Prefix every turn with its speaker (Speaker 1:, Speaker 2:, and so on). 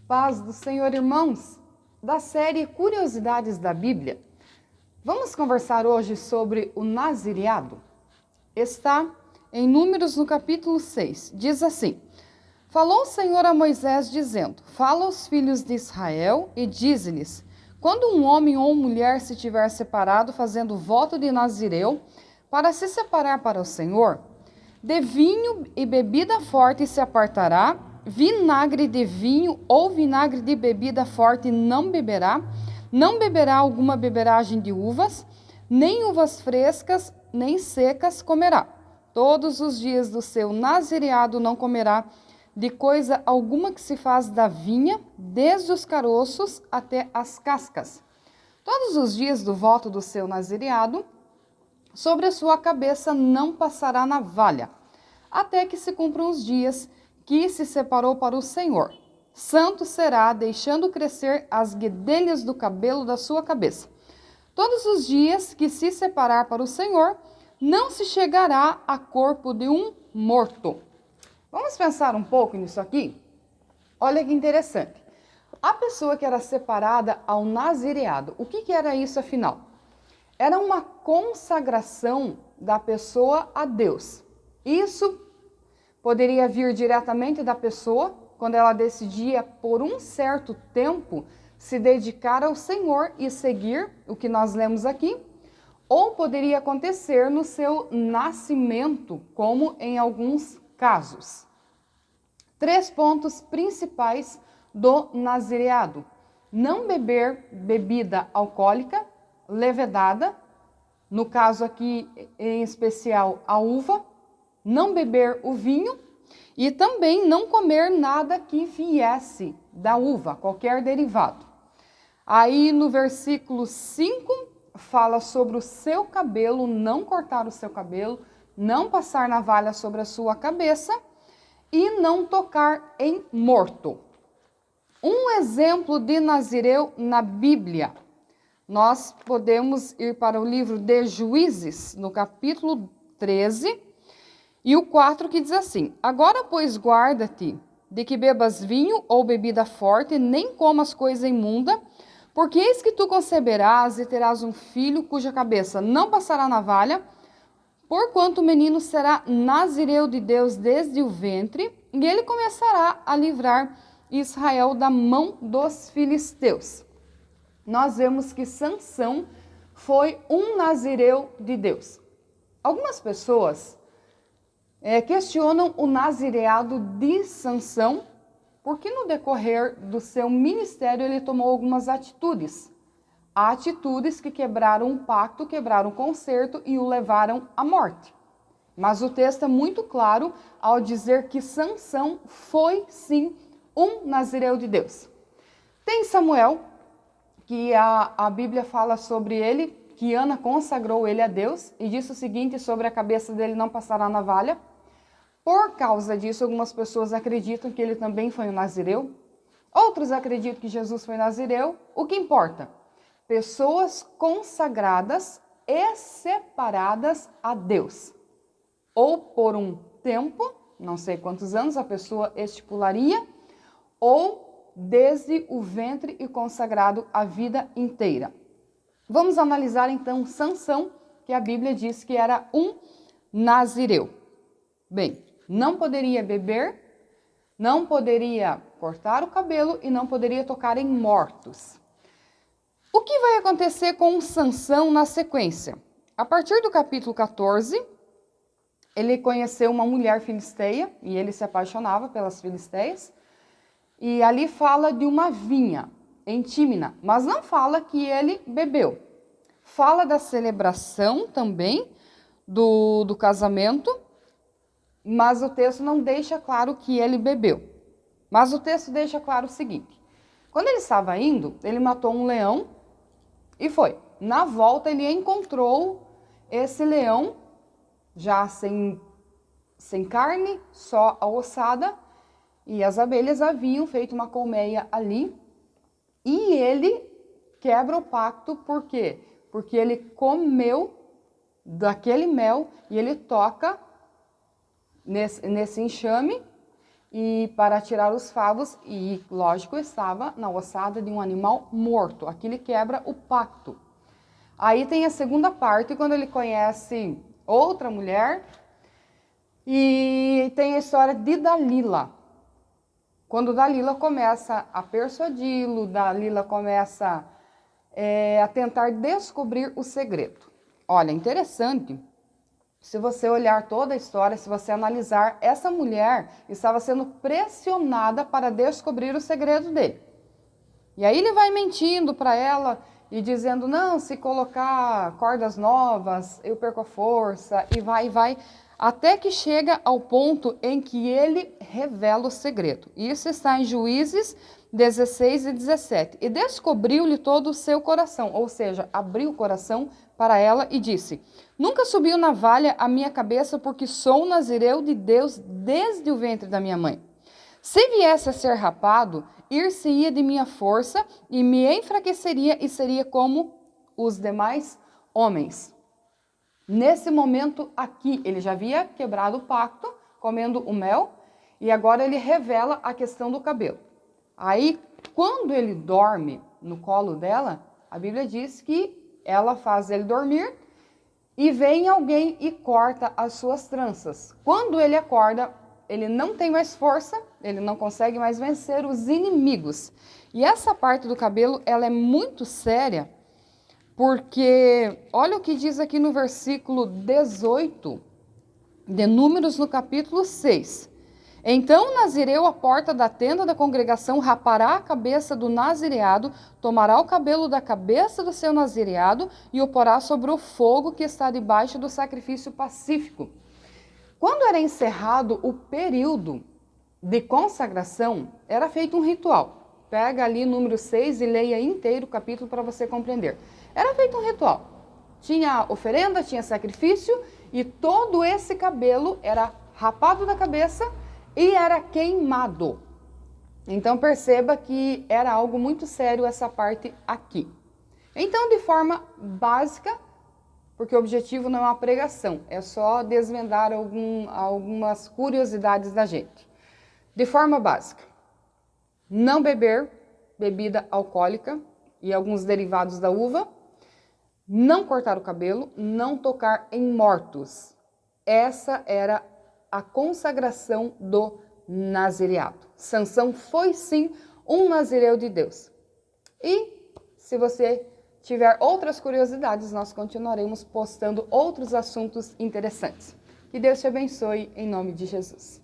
Speaker 1: Paz do Senhor, irmãos, da série Curiosidades da Bíblia. Vamos conversar hoje sobre o nazireado. Está em Números no capítulo 6. Diz assim: Falou o Senhor a Moisés dizendo: Fala aos filhos de Israel e dize-lhes: Quando um homem ou mulher se tiver separado fazendo voto de nazireu para se separar para o Senhor, de vinho e bebida forte se apartará, vinagre de vinho ou vinagre de bebida forte não beberá alguma beberagem de uvas, nem uvas frescas, nem secas comerá. Todos os dias do seu nazireado não comerá de coisa alguma que se faz da vinha, desde os caroços até as cascas. Todos os dias do voto do seu nazireado, sobre a sua cabeça não passará navalha, até que se cumpram os dias que se separou para o Senhor. Santo será, deixando crescer as guedelhas do cabelo da sua cabeça. Todos os dias que se separar para o Senhor, não se chegará a corpo de um morto. Vamos pensar um pouco nisso aqui? Olha que interessante. A pessoa que era separada ao nazireado, o que era isso afinal? Era uma consagração da pessoa a Deus. Isso poderia vir diretamente da pessoa, quando ela decidia por um certo tempo se dedicar ao Senhor e seguir o que nós lemos aqui, ou poderia acontecer no seu nascimento, como em alguns casos. 3 pontos principais do nazireado: não beber bebida alcoólica, levedada, no caso aqui em especial a uva, não beber o vinho e também não comer nada que viesse da uva, qualquer derivado. Aí no versículo 5 fala sobre o seu cabelo, não cortar o seu cabelo, não passar navalha sobre a sua cabeça e não tocar em morto. Um exemplo de nazireu na Bíblia. Nós podemos ir para o livro de Juízes, no capítulo 13, e o 4, que diz assim: Agora, pois, guarda-te de que bebas vinho ou bebida forte, nem comas coisa imunda, porque eis que tu conceberás e terás um filho cuja cabeça não passará navalha, porquanto o menino será nazireu de Deus desde o ventre, e ele começará a livrar Israel da mão dos filisteus. Nós vemos que Sansão foi um nazireu de Deus. Algumas pessoas questionam o nazireado de Sansão, porque no decorrer do seu ministério ele tomou algumas atitudes. Atitudes que quebraram um pacto, quebraram um concerto e o levaram à morte. Mas o texto é muito claro ao dizer que Sansão foi sim um nazireu de Deus. Tem Samuel, que a Bíblia fala sobre ele, que Ana consagrou ele a Deus e disse o seguinte sobre a cabeça dele: não passará navalha. Por causa disso, algumas pessoas acreditam que ele também foi um nazireu. Outros acreditam que Jesus foi nazireu. O que importa? Pessoas consagradas e separadas a Deus. Ou por um tempo, não sei quantos anos a pessoa estipularia, ou desde o ventre e consagrado a vida inteira. Vamos analisar então Sansão, que a Bíblia diz que era um nazireu. Bem, não poderia beber, não poderia cortar o cabelo e não poderia tocar em mortos. O que vai acontecer com Sansão na sequência? A partir do capítulo 14, ele conheceu uma mulher filisteia e ele se apaixonava pelas filisteias. E ali fala de uma vinha em Tímina, mas não fala que ele bebeu. Fala da celebração também do casamento, mas o texto não deixa claro que ele bebeu. Mas o texto deixa claro o seguinte: quando ele estava indo, ele matou um leão e foi. Na volta ele encontrou esse leão já sem carne, só a ossada, e as abelhas haviam feito uma colmeia ali, e ele quebra o pacto. Por quê? Porque ele comeu daquele mel e ele toca nesse enxame e para tirar os favos, e lógico, estava na ossada de um animal morto. Aqui ele quebra o pacto. Aí tem a segunda parte, quando ele conhece outra mulher, e tem a história de Dalila. Quando Dalila começa a persuadi-lo, Dalila começa a tentar descobrir o segredo. Olha, interessante, se você olhar toda a história, se você analisar, essa mulher estava sendo pressionada para descobrir o segredo dele. E aí ele vai mentindo para ela e dizendo, não, se colocar cordas novas, eu perco a força, e vai, até que chega ao ponto em que ele revela o segredo. Isso está em Juízes 16 e 17. E descobriu-lhe todo o seu coração, ou seja, abriu o coração para ela e disse, nunca subiu navalha a minha cabeça, porque sou nazireu de Deus desde o ventre da minha mãe. Se viesse a ser rapado, ir-se-ia de minha força e me enfraqueceria e seria como os demais homens. Nesse momento aqui, ele já havia quebrado o pacto, comendo o mel, e agora ele revela a questão do cabelo. Aí, quando ele dorme no colo dela, a Bíblia diz que ela faz ele dormir e vem alguém e corta as suas tranças. Quando ele acorda, ele não tem mais força, ele não consegue mais vencer os inimigos. E essa parte do cabelo, ela é muito séria, porque olha o que diz aqui no versículo 18 de Números, no capítulo 6. Então o nazireu à porta da tenda da congregação rapará a cabeça do nazireado, tomará o cabelo da cabeça do seu nazireado e o porá sobre o fogo que está debaixo do sacrifício pacífico. Quando era encerrado o período de consagração, era feito um ritual. Pega ali número 6 e leia inteiro o capítulo para você compreender. Era feito um ritual. Tinha oferenda, tinha sacrifício e todo esse cabelo era rapado da cabeça e era queimado. Então perceba que era algo muito sério essa parte aqui. Então, de forma básica, porque o objetivo não é uma pregação, é só desvendar algumas curiosidades da gente. De forma básica, não beber bebida alcoólica e alguns derivados da uva, não cortar o cabelo, não tocar em mortos. Essa era a consagração do nazireado. Sansão foi sim um nazireu de Deus. E se você tiver outras curiosidades, nós continuaremos postando outros assuntos interessantes. Que Deus te abençoe em nome de Jesus.